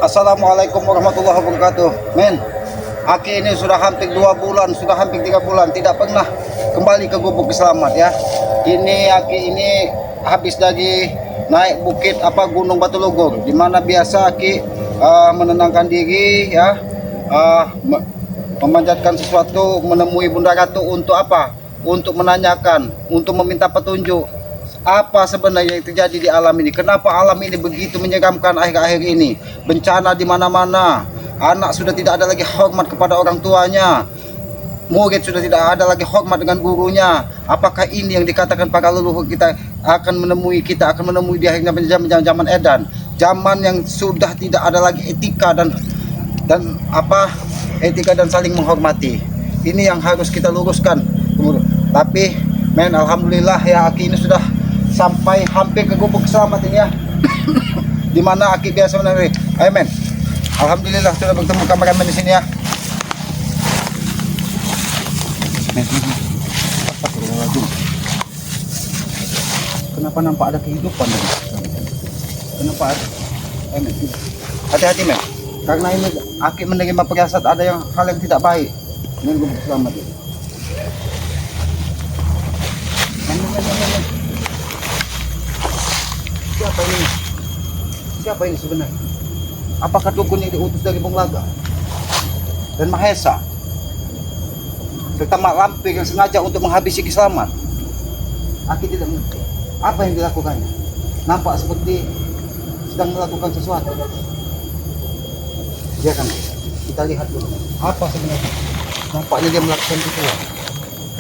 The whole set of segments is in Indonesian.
Assalamualaikum warahmatullahi wabarakatuh. Men, Aki ini sudah hampir 2 bulan, sudah hampir 3 bulan tidak pernah kembali ke Gubuk Selamat ya. Ini Aki ini habis dari naik bukit Gunung Batu Logor, di mana biasa Aki menenangkan diri ya, memanjatkan sesuatu, menemui Bunda Ratu untuk apa? Untuk menanyakan, untuk meminta petunjuk apa sebenarnya yang terjadi di alam ini. Kenapa alam ini begitu menyeramkan akhir-akhir ini? Bencana di mana-mana. Anak sudah tidak ada lagi hormat kepada orang tuanya. Murid sudah tidak ada lagi hormat dengan gurunya. Apakah ini yang dikatakan para leluhur kita akan menemui di akhirnya zaman edan, zaman yang sudah tidak ada lagi etika dan saling menghormati. Ini yang harus kita luruskan. Tapi men, alhamdulillah ya, Aki ini sudah sampai hampir ke Gubuk Selamat ini ya. Dimana Aki biasa menari. Ayo men, alhamdulillah sudah bertemu kameramen di sini ya. Men, kenapa nampak ada kehidupan? Kenapa ada? Men, hati-hati men, karena ini Aki menerima perasaan ada hal yang tidak baik dengan Gubuk Selamat ini. Siapa ini sebenarnya? Apakah dukun yang diutus dari Bung Laga dan Mahesa serta Mak Lampir yang sengaja untuk menghabisi Ki Slamet? Aki tidak mengerti apa yang dilakukannya. Nampak seperti sedang melakukan sesuatu. Dia kan, kita lihat dulu apa sebenarnya. Nampaknya dia melakukan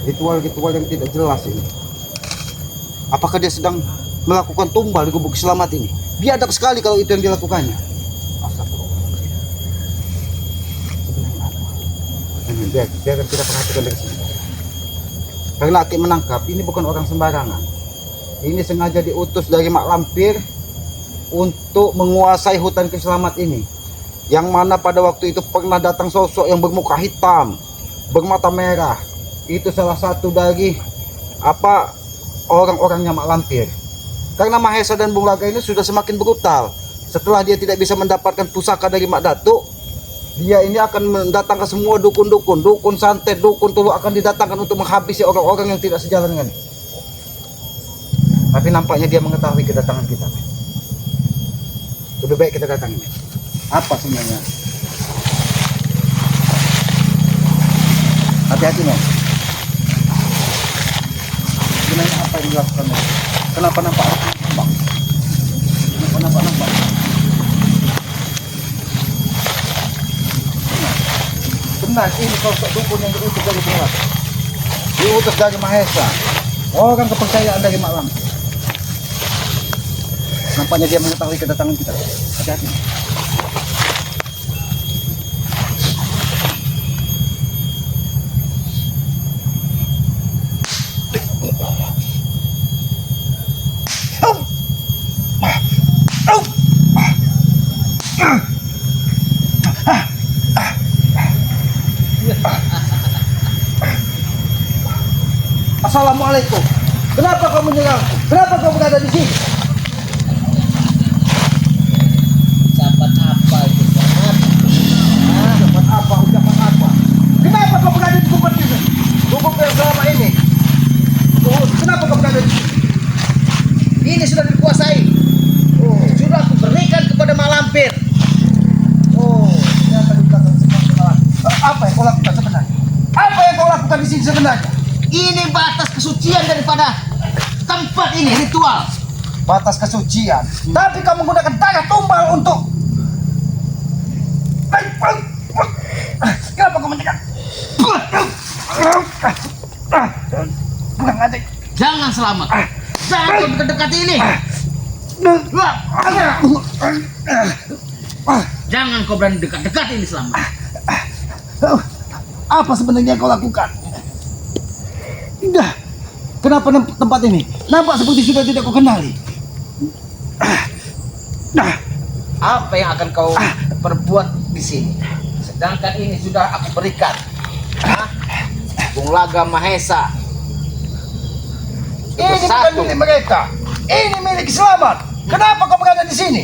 ritual yang tidak jelas ini. Apakah dia sedang melakukan tumbal di Gubuk Selamat ini? Biadab sekali kalau itu yang dilakukannya. Astagfirullahaladzim. Sebenarnya apa? Biarkan kita perhatikan dari sini. Karena Aki menangkap ini bukan orang sembarangan. Ini sengaja diutus dari Mak Lampir untuk menguasai hutan Ki Slamet ini. Yang mana pada waktu itu pernah datang sosok yang bermuka hitam, bermata merah. Itu salah satu dari orang-orangnya Mak Lampir. Karena Mahesa dan Bung Laga ini sudah semakin brutal. Setelah dia tidak bisa mendapatkan pusaka dari Mak Datuk, dia ini akan mendatangkan semua dukun-dukun, dukun santet, dukun tulu akan didatangkan untuk menghabisi orang-orang yang tidak sejalan dengan. Tapi nampaknya dia mengetahui kedatangan kita. Lebih baik kita datangi. Apa sebenarnya? Hati-hati men. Sebenarnya apa yang dilakukan? Kenapa nampak bang? Kenapa nampak? Benar, ini sosok dukun yang diutus dari Bung Laga, diutus dari Mahesa, orang kepercayaan dari Mak Lampir. Nampaknya dia mengetahui kedatangan kita. Hati-hati. Assalamualaikum. Kenapa kau menyerangku? Kenapa kau berada di sini? Ucapan apa itu, Slamet? Ucapan apa? Ucapan apa? Kenapa kau berada di gubuk ini? Gubuk yang selama ini. Kenapa kau berada di sini? Ini sudah dikuasai. Sudah aku berikan kepada Mak Lampir. Ternyata di belakang semua kesalahan. Apa yang kau lakukan sebenarnya? Apa yang kau lakukan di sini sebenarnya? Ini batas kesucian daripada tempat ini, ritual. Batas kesucian. Tapi kamu menggunakan darah tumbal untuk. Kenapa kau mendekat? Bukan adik. Jangan Slamet. Jangan kau dekat ini. Jangan kau berani dekat-dekat ini, Slamet. Apa sebenarnya yang kau lakukan? Kenapa tempat ini nampak seperti sudah tidak kau kenali? Apa yang akan kau perbuat di sini? Sedangkan ini sudah aku berikan. Bung Laga Mahesa. Ini bukan milik mereka. Ini milik Slamet. Kenapa kau berada di sini?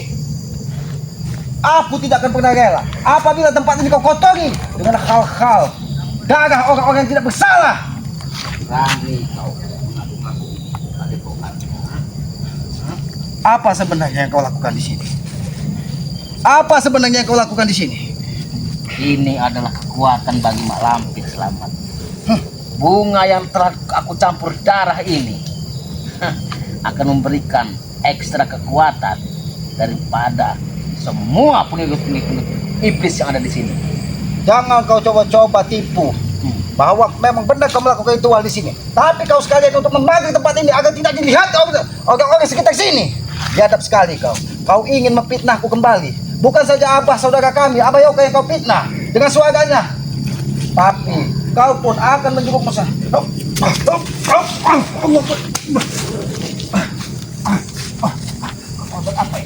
Aku tidak akan pernah rela apabila tempat ini kau kotori dengan hal-hal darah orang-orang yang tidak bersalah. Berani kau mengaku-ngaku padepokan. Apa sebenarnya yang kau lakukan di sini? Apa sebenarnya yang kau lakukan di sini? Ini adalah kekuatan bagi Mak Lampir selamat. Bunga yang telah aku campur darah ini akan memberikan ekstra kekuatan daripada semua pengikut-pengikut iblis yang ada di sini. Jangan kau coba-coba tipu bahwa memang benar kau melakukan ritual di sini. Tapi kau sekalian untuk membagi tempat ini agar tidak dilihat orang-orang sekitar sini. Biadab sekali kau. Kau ingin memfitnahku kembali. Bukan saja Abah saudara kami, Abah Yoka yang kau fitnah dengan suaranya. Tapi kau pun akan menjenguk Musa.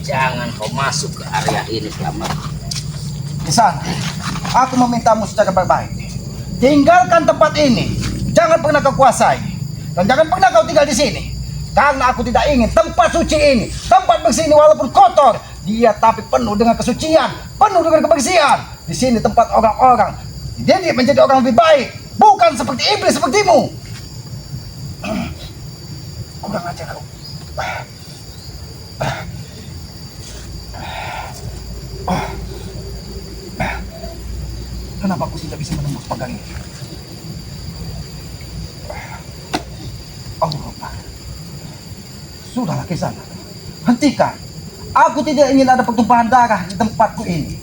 Jangan kau masuk ke area ini selamat. Di sana, aku memintamu secara baik-baik. Tinggalkan tempat ini. Jangan pernah kau kuasai. Dan jangan pernah kau tinggal di sini. Karena aku tidak ingin tempat suci ini, tempat bersih ini walaupun kotor, dia tapi penuh dengan kesucian, penuh dengan kebersihan. Di sini tempat orang-orang jadi menjadi orang lebih baik, bukan seperti iblis sepertimu. Kurang ajar kau. Kenapa aku tidak bisa menembus pagar ini? Allah Akbar. Sudahlah ke sana. Hentikan. Aku tidak ingin ada pertumpahan darah di tempatku ini.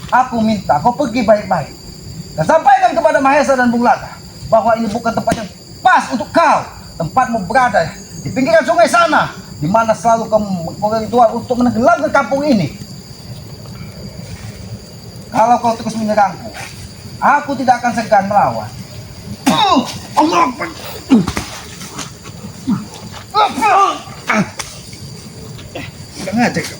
Aku minta kau pergi baik-baik dan sampaikan kepada Mahesa dan Bung Lada bahwa ini bukan tempat yang pas untuk kau. Tempatmu berada di pinggiran sungai sana, di mana selalu kamu berritual untuk menenggelamkan kampung ini. Kalau kau terus menyerangku, aku tidak akan segan melawan. Allah Akbar. Udah ngajak kau.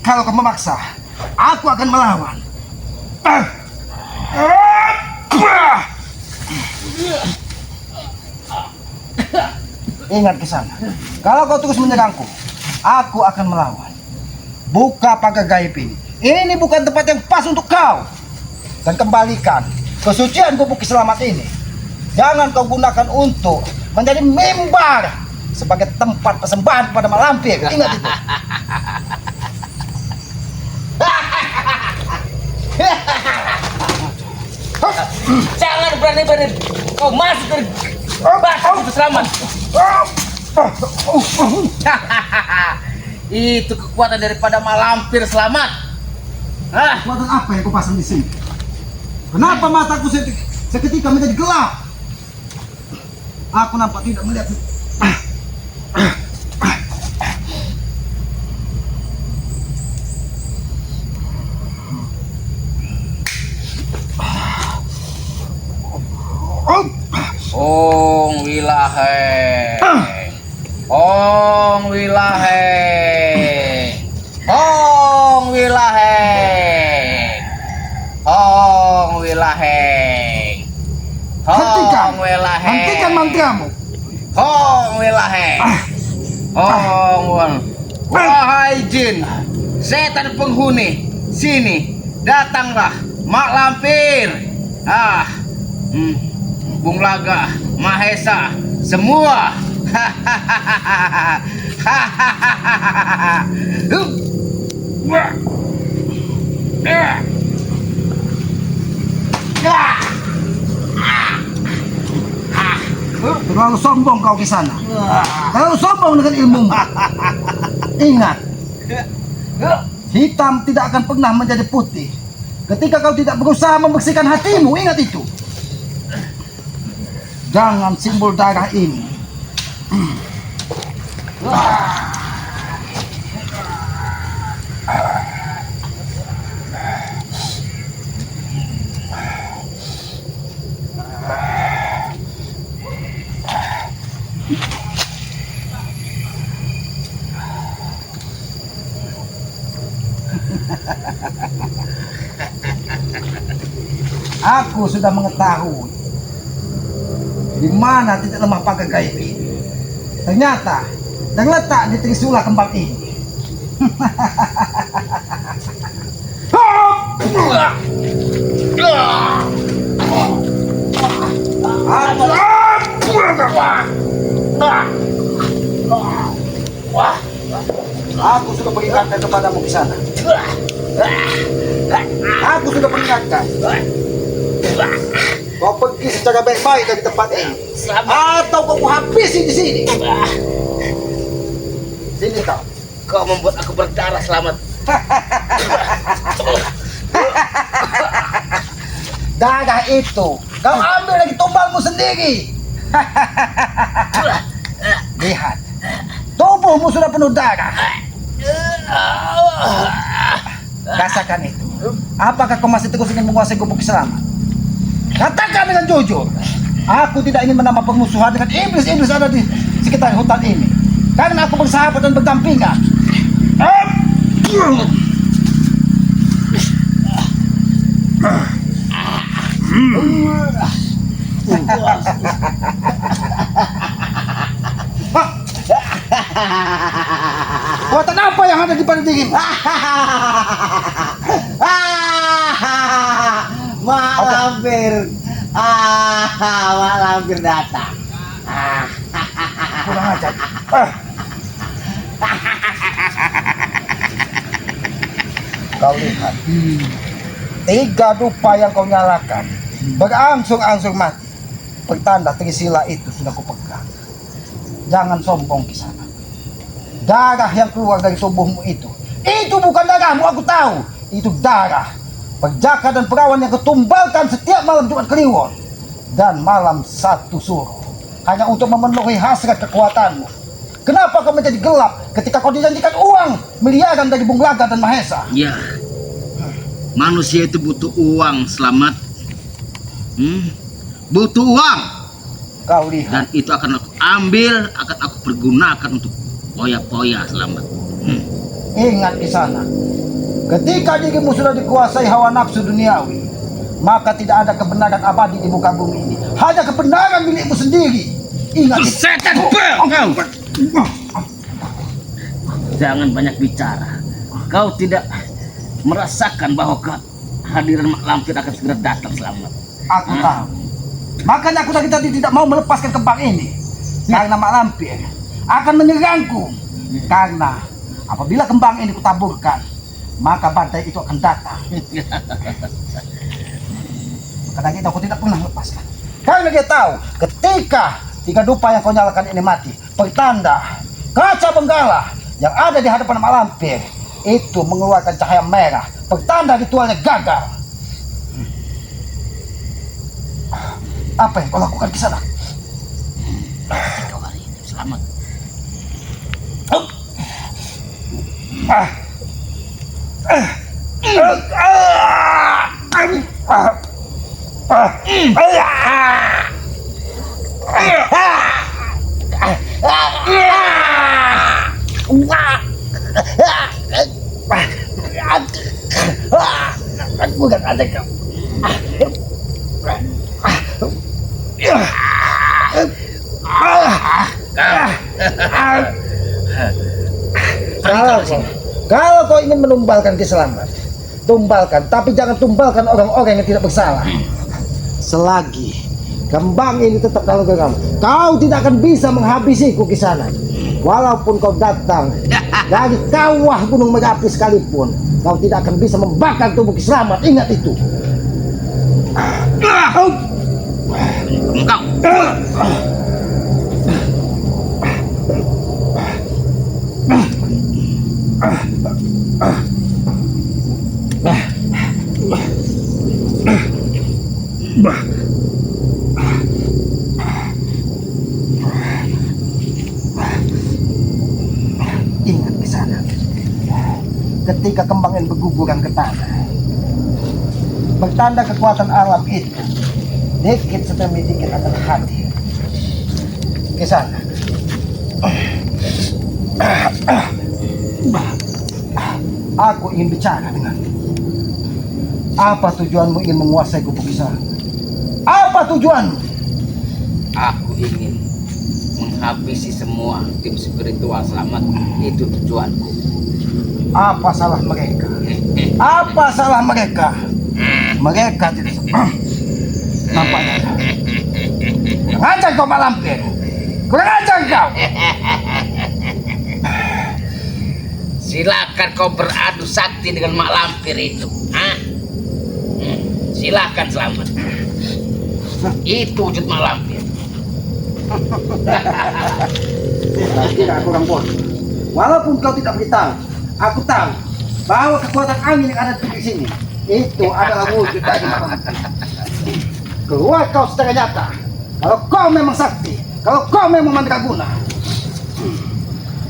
Kalau kau memaksa, aku akan melawan. Ingat ke sana. Kalau kau terus menyerangku, aku akan melawan. Buka pagar gaib ini. Ini bukan tempat yang pas untuk kau. Dan kembalikan kesucian gubuk selamat ini. Jangan kau gunakan untuk menjadi mimbar sebagai tempat persembahan kepada Mak Lampir. Ingat itu. Jangan berani-berani kau masuk dari batas itu selamat. Itu kekuatan daripada Mak Lampir selamat. Kekuatan apa yang kau pasang di sini? Kenapa mataku seketika menjadi gelap? Aku nampak tidak melihat. Ong Wilahe. Ong Wilahe. Ong Wilahe. Ong Wilahe. Hentikan. Ong Wilahe. Hentikan mantramu. Ong Wilahe. Ong Wilahe. Wahai jin, setan penghuni, sini datanglah Mak Lampir. Bung Laga, Mahesa, semua. Terlalu sombong kau ke sana. Terlalu sombong dengan ilmumu. Ingat, hitam tidak akan pernah menjadi putih ketika kau tidak berusaha membersihkan hatimu. Ingat itu. Jangan simbol darah ini. Aku sudah mengetahui di mana titik lemah pagar gaib ini. Ternyata terletak di Trisula kembang ini. Aku sudah peringatkan kepadamu di sana. Aku sudah peringatkan. Kau pergi secara baik-baik dari tempat ini, atau kau habisi di sini. Sini kau. Kau membuat aku berdarah, Selamat. Darah itu kau ambil dari tumbalmu sendiri. Lihat, tubuhmu sudah penuh darah. Rasakan itu. Apakah kau masih terus ingin menguasai gubuk Selamat? Katakan dengan jujur. Aku tidak ingin menambah permusuhan dengan iblis-iblis ada di sekitar hutan ini. Karena aku bersahabat dan berdampingan. Buatan apa yang ada di pada dirimu? Mak Lampir. Mak Lampir datang. Kurang ajar. Kau lihat, 3 dupa yang kau nyalakan berangsur-angsur mati. Pertanda Trisila itu sudah kupegang. Jangan sombong ke sana. Darah yang keluar dari tubuhmu itu bukan darahmu, aku tahu. Itu darah perjaka dan perawan yang ketumbalkan setiap malam Jumat Kliwon dan malam 1 Suro, hanya untuk memenuhi hasrat kekuatanmu. Kenapa kau menjadi gelap ketika kau dijanjikan uang miliaran dari Bung Laga dan Mahesa? Ya, manusia itu butuh uang, Selamat. Butuh uang. Kau lihat. Dan itu akan aku ambil, akan aku pergunakan untuk poya-poya, Selamat. Ingat di sana, ketika dirimu sudah dikuasai hawa nafsu duniawi, maka tidak ada kebenaran abadi di muka bumi ini. Hanya kebenaran milikmu sendiri. Ingat itu. Setan kau! Jangan banyak bicara. Kau tidak merasakan bahwa kehadiran Mak Lampir akan segera datang, Selamat. Aku tahu. Makanya aku dari tadi tidak mau melepaskan kembang ini. Karena Mak Lampir akan menyerangku. Karena apabila kembang ini kutaburkan, maka badai itu akan datang. Karena itu aku tidak pernah melepaskan. Karena dia tahu ketika 3 dupa yang kau nyalakan ini mati, pertanda kaca benggala yang ada di hadapan Mak Lampir itu mengeluarkan cahaya merah, pertanda ritualnya gagal. Apa yang kau lakukan di sana? Kau hari ini, Selamat. Bukan ada kau. Kalau kau ingin menumbalkan keselamatan, tumbalkan, tapi jangan tumbalkan orang-orang yang tidak bersalah. Selagi kembang ini tetap dalam genggaman, kau tidak akan bisa menghabisiku di sana. Walaupun kau datang dari kawah Gunung Merapi sekalipun, kau tidak akan bisa membakar tubuh Selamat. Ingat itu. Engkau. Ingat di sana. Ketika kembang ini berguguran ke tanah, bertanda kekuatan alam itu dikit demi dikit akan hadir ke sana. Aku ingin bicara denganmu. Apa tujuanmu ingin menguasai gubuk sana? Apa tujuanmu? Aku ingin menghabisi semua tim spiritual selamat. Itu tujuanku. Apa salah mereka? Apa salah mereka? Mereka tidak nampaknya. Kurang ajar kau Mak Lampir. Kurang ajar kau. Silakan kau beradu sakti dengan Mak Lampir itu. Hah? Silakan selamat. Itu wujud Mak Lampir. Tidak, aku orang bodoh. Walaupun kau tidak beritahu, aku tahu bahwa kekuatan angin yang ada di sini itu adalah wujud dari Mak Lampir. Keluar kau secara nyata. Kalau kau memang sakti, kalau kau memang mandraguna,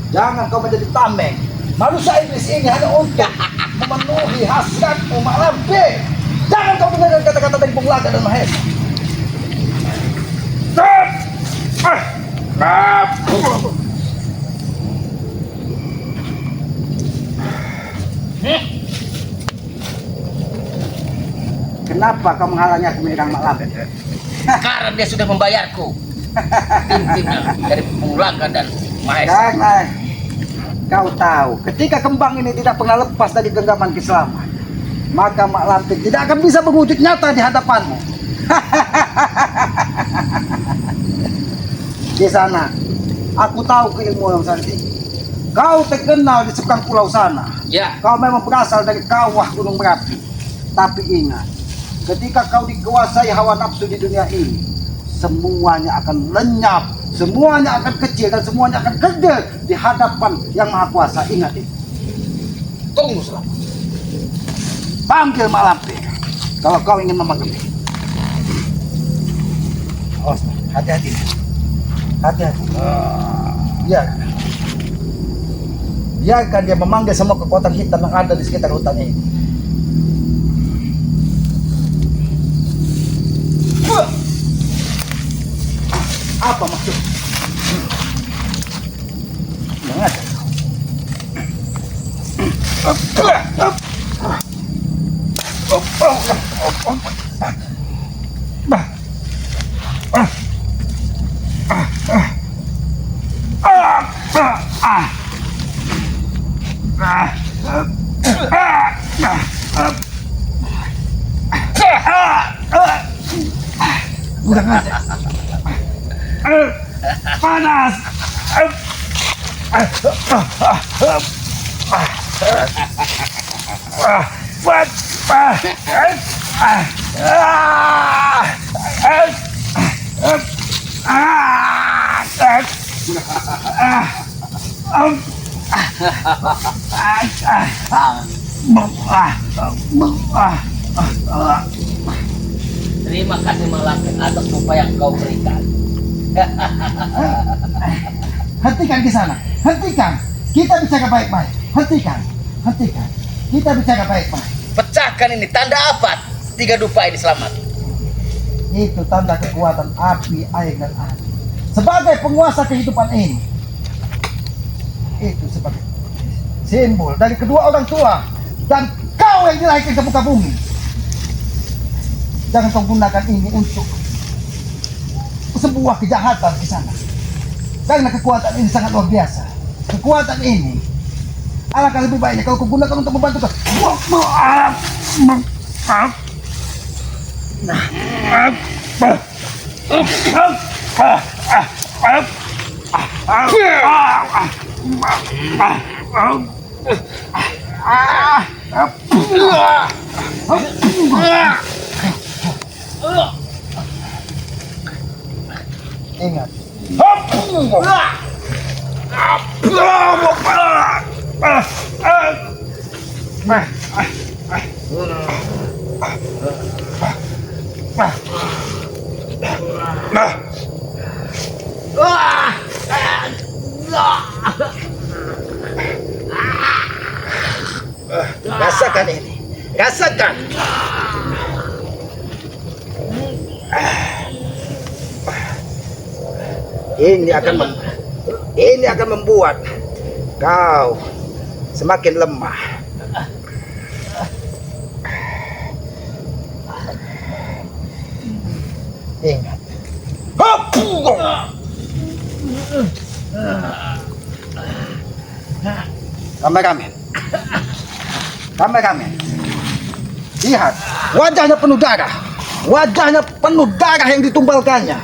jangan kau menjadi tameng. Manusia iblis ini hanya untuk memenuhi hasratmu Mak Lampir. Jangan kau mendengar kata-kata dari Bung Laga dan Mahesa. Kenapa kau menghalangi aku menyerang Mak Lampir? Karena dia sudah membayarku. Tim-timnya dari Bung Laga dan Mahesa. Karena kau tahu, ketika kembang ini tidak pernah lepas dari genggaman keislaman, maka Mak Lampir tidak akan bisa berwujud nyata di hadapanmu. Di sana, aku tahu keilmuan yang sangat tinggi. Kau terkenal di seberang pulau sana. Ya. Kau memang berasal dari kawah Gunung Merapi. Tapi ingat, ketika kau dikuasai hawa nafsu di dunia ini, semuanya akan lenyap, semuanya akan kecil, dan semuanya akan kerdil di hadapan yang Maha Kuasa. Ingat itu. Tunggu selamat. Panggil Mak Lampir kalau kau ingin memanggilnya. Oh, hati-hati. Hati-hati. Biarkan dia memanggil semua kekuatan hitam yang ada di sekitar hutan ini. Apa maksud? Yang ada. Kurang ajar. Panas. Terima kasih Mak Lampir atas upaya yang kau berikan. Hentikan di sana. Hentikan. Kita bicara baik-baik. Hentikan. Hentikan. Kita bicara baik-baik. Pecahkan ini, tanda apa? 3 dupa ini selamat. Itu tanda kekuatan api, air, dan air. Sebagai penguasa kehidupan ini, itu sebagai simbol dari kedua orang tua dan kau yang dilahirkan ke muka bumi. Jangan kau gunakan ini untuk sebuah kejahatan di sana. Karena kekuatan ini sangat luar biasa. Kekuatan ini alangkah lebih baiknya kalau kau gunakan untuk membantu kau. Ingat. Rasakan ini. Rasakan. Ini akan membuat kau semakin lemah. Ingat. Kameramen. Kameramen. Lihat, wajahnya penuh darah. Wajahnya penuh darah yang ditumbalkannya.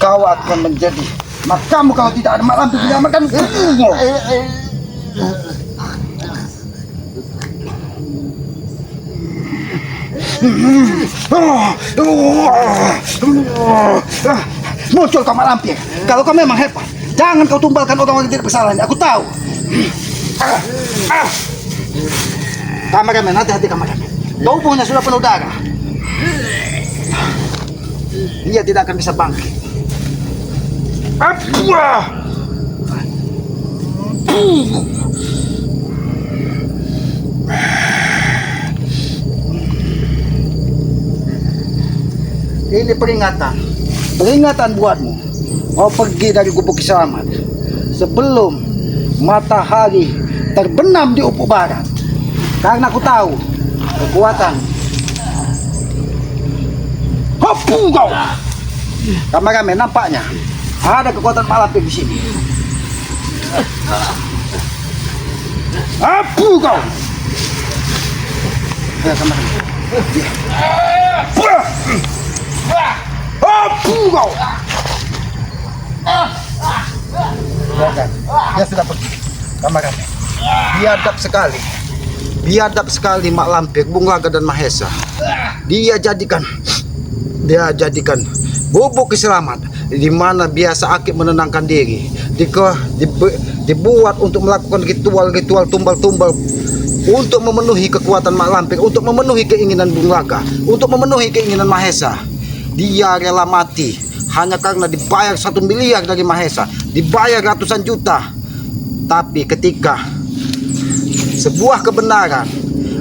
Kau akan menjadi makamu kalau tidak ada mak lampir menyelamatkan. Muncul kau mak lampir. Kalau kau memang hebat, jangan kau tumbalkan orang-orang yang tidak bersalah ini. Aku tahu. Kameramen, hati-hati kameramen. Tubuhnya sudah penuh darah. Dia tidak akan bisa bangkit. Ini peringatan buatmu. Kau pergi dari Gubuk Selamat sebelum matahari terbenam di ufuk barat. Karena aku tahu kekuatan. Hopu kau. Kameramen, nampaknya ada kekuatan mak lampir di sini. Hopu kau. Ya, kameramen. Hopu kau. Dia sudah pergi. Kameramen. Biadab sekali mak lampir, Bung Laga dan Mahesa. Dia jadikan Gubuk Selamat di mana biasa Akik menenangkan diri. Dibuat untuk melakukan ritual tumbal-tumbal untuk memenuhi kekuatan mak lampir, untuk memenuhi keinginan Bung Laga, untuk memenuhi keinginan Mahesa. Dia rela mati hanya karena dibayar 1 miliar dari Mahesa, dibayar ratusan juta. Tapi ketika sebuah kebenaran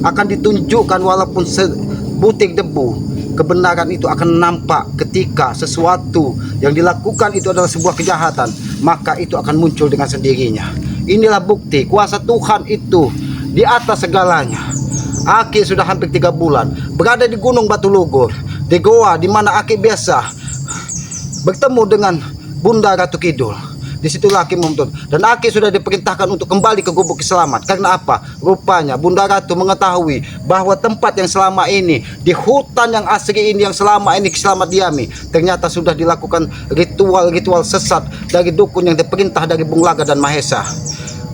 akan ditunjukkan walaupun sebutir debu, kebenaran itu akan nampak ketika sesuatu yang dilakukan itu adalah sebuah kejahatan, maka itu akan muncul dengan sendirinya. Inilah bukti kuasa Tuhan itu di atas segalanya. Akik sudah hampir 3 bulan berada di Gunung Batu Lugur, di goa di mana Akik biasa bertemu dengan Bunda Ratu Kidul. Disitulah Akik menuntut, dan Akik sudah diperintahkan untuk kembali ke Gubuk Selamat. Karena apa? Rupanya Bunda Ratu mengetahui bahwa tempat yang selama ini, di hutan yang asri ini yang selama ini Selamat diami, ternyata sudah dilakukan ritual-ritual sesat dari dukun yang diperintah dari Bung Laga dan Mahesa.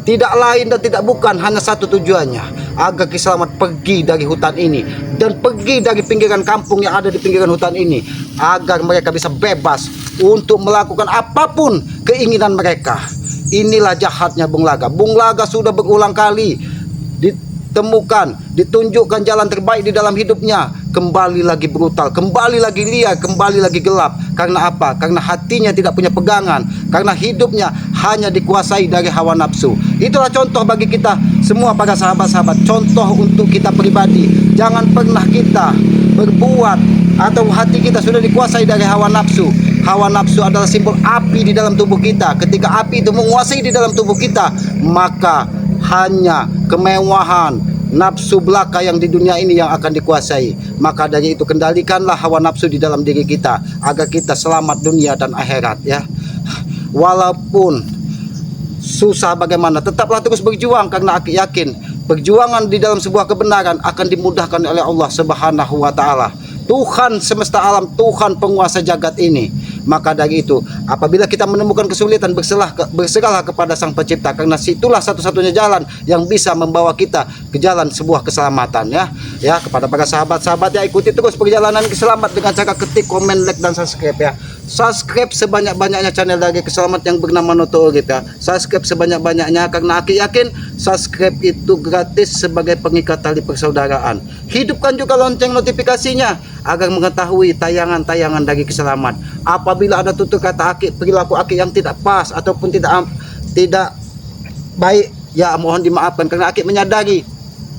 Tidak lain dan tidak bukan, hanya satu tujuannya, agar Ki Selamat pergi dari hutan ini dan pergi dari pinggiran kampung yang ada di pinggiran hutan ini, agar mereka bisa bebas untuk melakukan apapun keinginan mereka. Inilah jahatnya Bung Laga. Bung Laga sudah berulang kali ditunjukkan jalan terbaik di dalam hidupnya, kembali lagi brutal, kembali lagi liar, kembali lagi gelap. Karena apa? Karena hatinya tidak punya pegangan, karena hidupnya hanya dikuasai dari hawa nafsu. Itulah contoh bagi kita semua para sahabat-sahabat, contoh untuk kita pribadi. Jangan pernah kita berbuat atau hati kita sudah dikuasai dari hawa nafsu. Hawa nafsu adalah simbol api di dalam tubuh kita. Ketika api itu menguasai di dalam tubuh kita, maka hanya kemewahan, nafsu belaka yang di dunia ini yang akan dikuasai. Maka dari itu kendalikanlah hawa nafsu di dalam diri kita, agar kita selamat dunia dan akhirat, ya. Walaupun susah bagaimana, tetaplah terus berjuang, karena Akik yakin perjuangan di dalam sebuah kebenaran akan dimudahkan oleh Allah Subhanahu wa taala. Tuhan semesta alam, Tuhan penguasa jagat ini. Maka dari itu, apabila kita menemukan kesulitan, berserahlah kepada Sang Pencipta, karena situlah satu-satunya jalan yang bisa membawa kita ke jalan sebuah keselamatan, ya. Ya, kepada para sahabat-sahabat, ya, ikuti terus perjalanan Keselamat dengan cara ketik, komen, like, dan subscribe, ya. Subscribe sebanyak-banyaknya channel dari Keselamat yang bernama Noto Urip, ya. Subscribe sebanyak-banyaknya, karena Akik yakin subscribe itu gratis sebagai pengikat tali persaudaraan. Hidupkan juga lonceng notifikasinya agar mengetahui tayangan-tayangan dari Keselamat. Apabila ada tutur kata Akik, perilaku Akik yang tidak pas ataupun tidak baik, ya mohon dimaafkan, karena Akik menyadari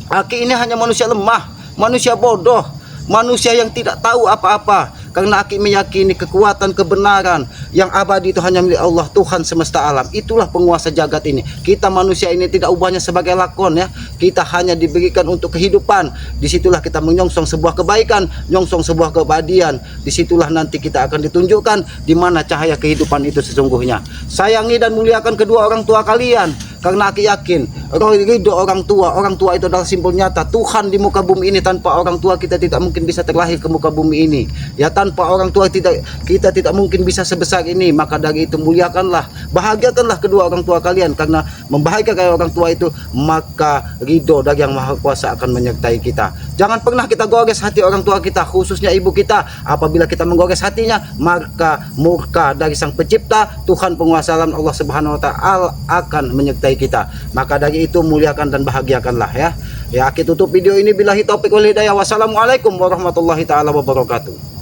Akik ini hanya manusia lemah, manusia bodoh, manusia yang tidak tahu apa-apa. Karena Aki meyakini kekuatan kebenaran yang abadi itu hanya milik Allah, Tuhan semesta alam. Itulah penguasa jagat ini. Kita manusia ini tidak ubahnya sebagai lakon ya. Kita hanya diberikan untuk kehidupan. Disitulah kita menyongsong sebuah kebaikan, nyongsong sebuah keabadian. Disitulah nanti kita akan ditunjukkan di mana cahaya kehidupan itu sesungguhnya. Sayangi dan muliakan kedua orang tua kalian. Karena Aki yakin ridho orang tua itu adalah simbol nyata Tuhan di muka bumi ini. Tanpa orang tua kita tidak mungkin bisa terlahir ke muka bumi ini ya. Tanpa orang tua kita tidak mungkin bisa sebesar ini. Maka dari itu muliakanlah, bahagiakanlah kedua orang tua kalian. Karena membahagiakan orang tua itu, maka ridho dari yang maha kuasa akan menyertai kita. Jangan pernah kita gores hati orang tua kita, khususnya ibu kita. Apabila kita menggores hatinya, maka murka dari sang pencipta, Tuhan penguasa alam, Allah subhanahu wa ta'ala akan menyertai kita. Maka dari itu muliakan dan bahagiakanlah ya. Ya, kita tutup video ini billahi taufik wal hidayah. Wassalamualaikum warahmatullahi taala wabarakatuh.